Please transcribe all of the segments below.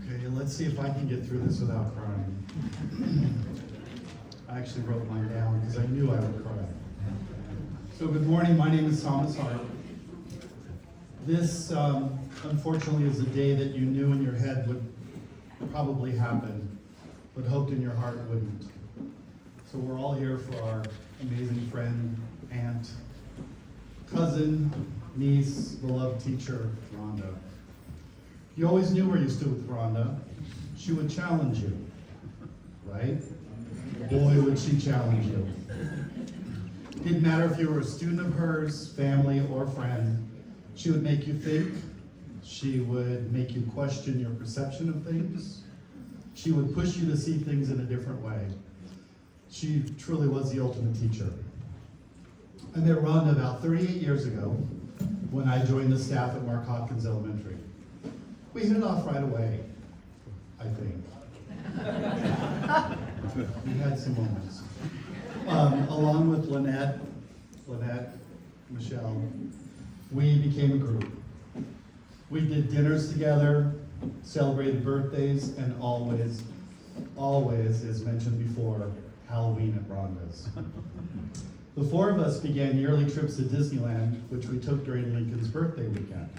Okay, let's see if I can get through this without crying. I actually wrote mine down because I knew I would cry. So good morning, my name is Thomas Hart. This, unfortunately, is a day that you knew in your head would probably happen, but hoped in your heart wouldn't. So we're all here for our amazing friend, aunt, cousin, niece, beloved teacher, Rhonda. You always knew where you stood with Rhonda. She would challenge you, right? Boy, would she challenge you. Didn't matter if you were a student of hers, family, or friend. She would make you think. She would make you question your perception of things. She would push you to see things in a different way. She truly was the ultimate teacher. I met Rhonda about 38 years ago when I joined the staff at Mark Hopkins Elementary. We hit it off right away, I think. We had some moments. Along with Lynette, Michelle, we became a group. We did dinners together, celebrated birthdays, and always, as mentioned before, Halloween at Rhonda's. The four of us began yearly trips to Disneyland, which we took during Lincoln's birthday weekend.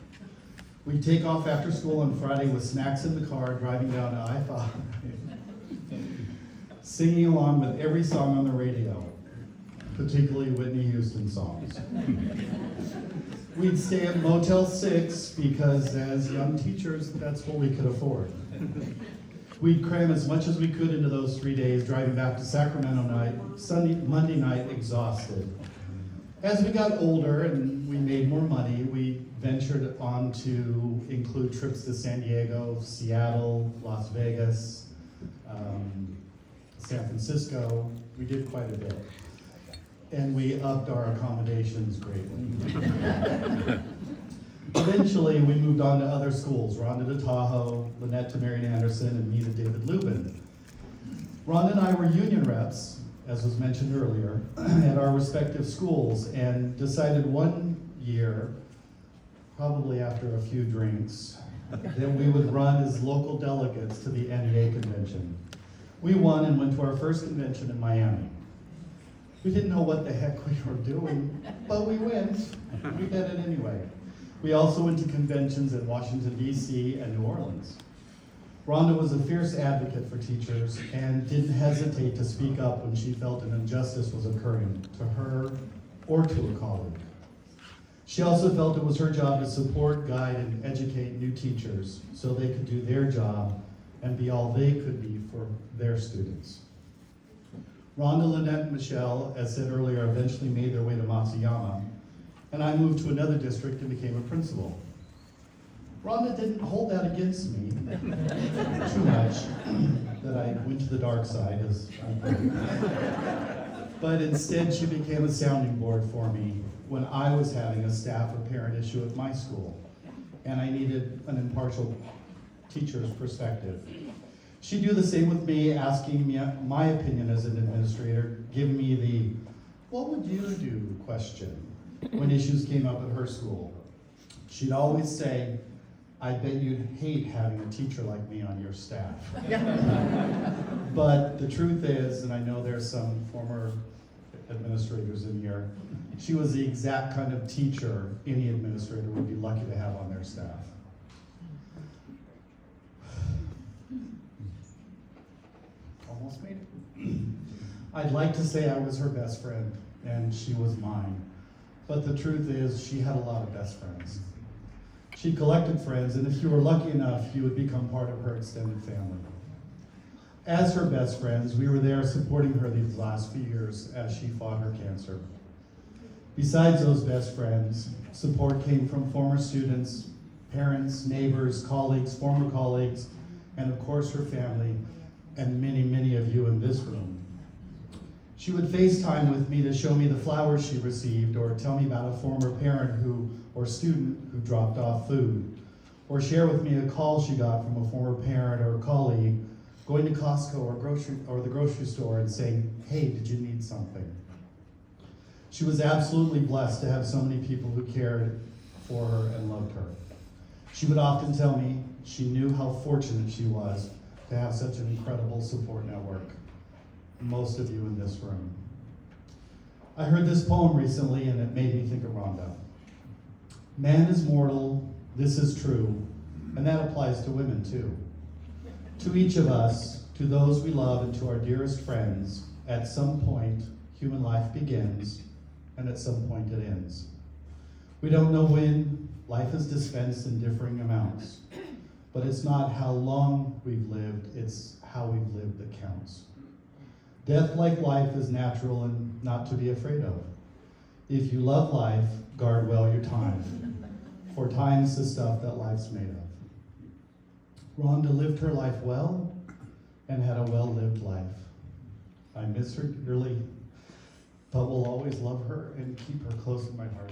We'd take off after school on Friday with snacks in the car, driving down to I-5, singing along with every song on the radio, particularly Whitney Houston songs. We'd stay at Motel 6 because as young teachers, that's what we could afford. We'd cram as much as we could into those 3 days, driving back to Sacramento Monday night, exhausted. As we got older and we made more money, we ventured on to include trips to San Diego, Seattle, Las Vegas, San Francisco. We did quite a bit. And we upped our accommodations greatly. Eventually, we moved on to other schools, Rhonda to Tahoe, Lynette to Marian Anderson, and me to David Lubin. Rhonda and I were union reps, as was mentioned earlier, at our respective schools, and decided one year, probably after a few drinks, that we would run as local delegates to the NEA convention. We won and went to our first convention in Miami. We didn't know what the heck we were doing, but we went. We did it anyway. We also went to conventions in Washington, D.C. and New Orleans. Rhonda was a fierce advocate for teachers and didn't hesitate to speak up when she felt an injustice was occurring to her or to a colleague. She also felt it was her job to support, guide, and educate new teachers so they could do their job and be all they could be for their students. Rhonda, Lynette, and Michelle, as said earlier, eventually made their way to Matsuyama, and I moved to another district and became a principal. Rhonda didn't hold that against me too much, that I went to the dark side, but instead she became a sounding board for me when I was having a staff or parent issue at my school, and I needed an impartial teacher's perspective. She'd do the same with me, asking me my opinion as an administrator, giving me the, what would you do question when issues came up at her school. She'd always say, I bet you'd hate having a teacher like me on your staff. But the truth is, and I know there's some former administrators in here, she was the exact kind of teacher any administrator would be lucky to have on their staff. Almost made it. I'd like to say I was her best friend, and she was mine. But the truth is, she had a lot of best friends. She collected friends, and if you were lucky enough, you would become part of her extended family. As her best friends, we were there supporting her these last few years as she fought her cancer. Besides those best friends, support came from former students, parents, neighbors, colleagues, former colleagues, and of course her family, and many, many of you in this room. She would FaceTime with me to show me the flowers she received, or tell me about a former parent or student who dropped off food, or share with me a call she got from a former parent or colleague going to Costco or the grocery store and saying, hey, did you need something? She was absolutely blessed to have so many people who cared for her and loved her. She would often tell me she knew how fortunate she was to have such an incredible support network. Most of you in this room. I heard this poem recently and it made me think of Rhonda. Man is mortal, this is true, and that applies to women too. To each of us, to those we love, and to our dearest friends, at some point, human life begins, and at some point it ends. We don't know when. Life is dispensed in differing amounts, but it's not how long we've lived, it's how we've lived that counts. Death, like life, is natural and not to be afraid of. If you love life, guard well your time, for time's the stuff that life's made of. Rhonda lived her life well and had a well-lived life. I miss her dearly, but will always love her and keep her close in my heart.